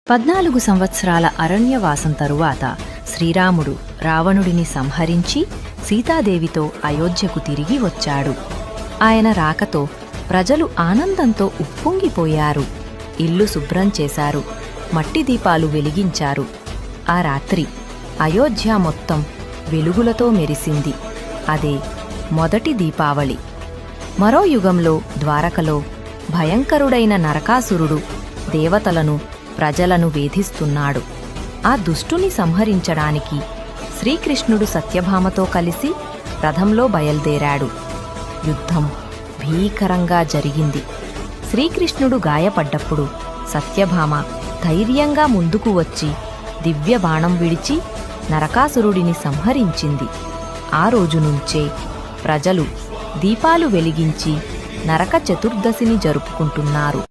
14 సంవత్సరాల అరణ్యవాసం తరువాత శ్రీరాముడు రావణుడిని సంహరించి సీతాదేవితో అయోధ్యకు తిరిగి వచ్చాడు. ఆయన రాకతో ప్రజలు ఆనందంతో ఉప్పొంగిపోయారు. ఇల్లు శుభ్రం చేశారు, మట్టి దీపాలు వెలిగించారు. ఆ రాత్రి అయోధ్య మొత్తం వెలుగులతో మెరిసింది. అదే మొదటి దీపావళి. మరో యుగంలో ద్వారకలో భయంకరుడైన నరకాసురుడు దేవతలను ప్రజలను వేధిస్తున్నాడు. ఆ దుష్టుని సంహరించడానికి శ్రీకృష్ణుడు సత్యభామతో కలిసి రథంలో బయల్దేరాడు. యుద్ధం భీకరంగా జరిగింది. శ్రీకృష్ణుడు గాయపడ్డప్పుడు సత్యభామ ధైర్యంగా ముందుకు వచ్చి దివ్య బాణం విడిచి నరకాసురుడిని సంహరించింది. ఆ రోజు నుంచే ప్రజలు దీపాలు వెలిగించి నరక చతుర్దశిని జరుపుకుంటున్నారు.